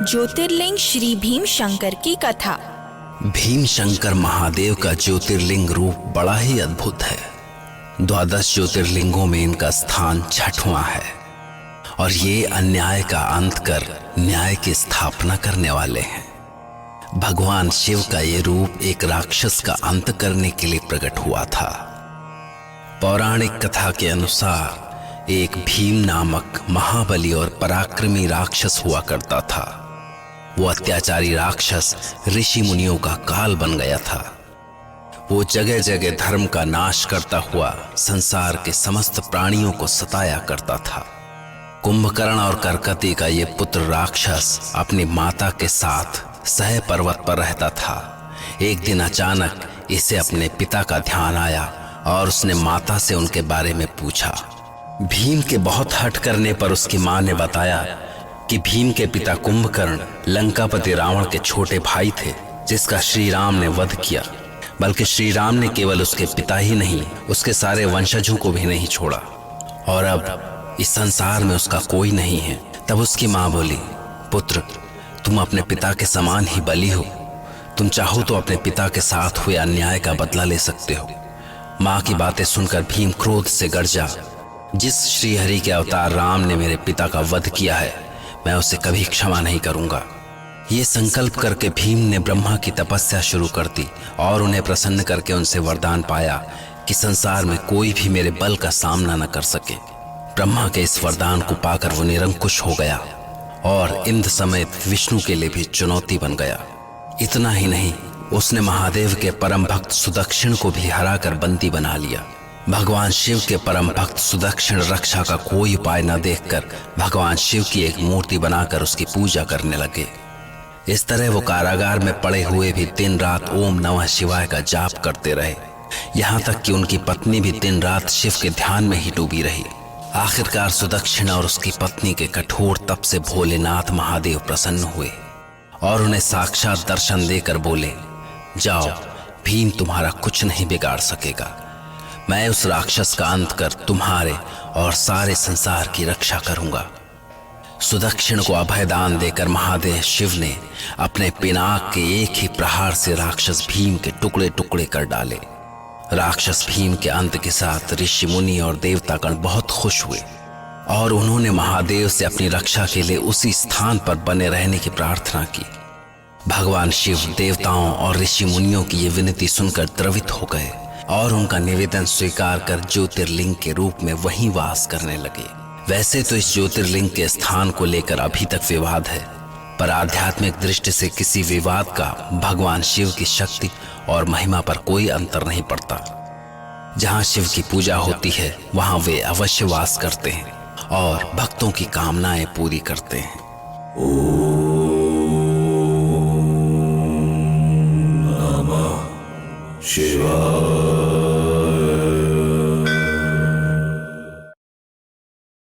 ज्योतिर्लिंग श्री भीम शंकर की कथा। भीम शंकर महादेव का ज्योतिर्लिंग रूप बड़ा ही अद्भुत है। 12 ज्योतिर्लिंगों में इनका स्थान 6वां है और ये अन्याय का अंत कर न्याय की स्थापना करने वाले हैं। भगवान शिव का ये रूप एक राक्षस का अंत करने के लिए प्रकट हुआ था। पौराणिक कथा के अनुसार एक भीम नामक महाबली और पराक्रमी राक्षस हुआ करता था। वो अत्याचारी राक्षस ऋषि मुनियों का काल बन गया था। वो जगह जगह धर्म का नाश करता हुआ संसार के समस्त प्राणियों को सताया करता था। कुंभकर्ण और करकती का ये पुत्र राक्षस अपनी माता के साथ सह पर्वत पर रहता था। एक दिन अचानक इसे अपने पिता का ध्यान आया और उसने माता से उनके बारे में पूछा। भीम के बहुत हट करने पर उसकी मां ने बताया कि भीम के पिता कुंभकर्ण लंकापति रावण के छोटे भाई थे, जिसका श्री राम ने वध किया। बल्कि श्री राम ने केवल उसके पिता ही नहीं, उसके सारे वंशजों को भी नहीं छोड़ा और अब इस संसार में उसका कोई नहीं है। तब उसकी मां बोली, पुत्र, तुम अपने पिता के समान ही बली हो। तुम चाहो तो अपने पिता के साथ हुए अन्याय का बदला ले सकते हो। मां की बातें सुनकर भीम क्रोध से गरजा, जिस श्री हरि के अवतार राम ने मेरे पिता का वध किया है, मैं उसे कभी क्षमा नहीं करूंगा। ये संकल्प करके भीम ने ब्रह्मा की तपस्या शुरू कर दी और उन्हें प्रसन्न करके उनसे वरदान पाया कि संसार में कोई भी मेरे बल का सामना न कर सके। ब्रह्मा के इस वरदान को पाकर वो निरंकुश हो गया और इंद्र समेत विष्णु के लिए भी चुनौती बन गया। इतना ही नहीं, उसने महादेव के परम भक्त सुदक्षिण को भी हराकर बंदी बना लिया। भगवान शिव के परम भक्त सुदक्षिण रक्षा का कोई उपाय न देखकर भगवान शिव की एक मूर्ति बनाकर उसकी पूजा करने लगे। इस तरह वो कारागार में पड़े हुए भी दिन रात ओम नमः शिवाय का जाप करते रहे, यहाँ तक कि उनकी पत्नी भी दिन रात शिव के ध्यान में ही डूबी रही। आखिरकार सुदक्षिण और उसकी पत्नी के कठोर तप से भोलेनाथ महादेव प्रसन्न हुए और उन्हें साक्षात दर्शन देकर बोले, जाओ, भीम तुम्हारा कुछ नहीं बिगाड़ सकेगा। मैं उस राक्षस का अंत कर तुम्हारे और सारे संसार की रक्षा करूंगा। सुदक्षिण को अभयदान देकर महादेव शिव ने अपने पिनाक के एक ही प्रहार से राक्षस भीम के टुकड़े टुकड़े कर डाले। राक्षस भीम के अंत के साथ ऋषि मुनि और देवतागण बहुत खुश हुए और उन्होंने महादेव से अपनी रक्षा के लिए उसी स्थान पर बने रहने की प्रार्थना की। भगवान शिव देवताओं और ऋषि मुनियों की ये विनती सुनकर द्रवित हो गए और उनका निवेदन स्वीकार कर ज्योतिर्लिंग के रूप में वहीं वास करने लगे। वैसे तो इस ज्योतिर्लिंग के स्थान को लेकर अभी तक विवाद है, पर आध्यात्मिक दृष्टि से किसी विवाद का भगवान शिव की शक्ति और महिमा पर कोई अंतर नहीं पड़ता। जहां शिव की पूजा होती है वहां वे अवश्य वास करते हैं और भक्तों की कामनाएं पूरी करते हैं। ओम नमः शिवाय।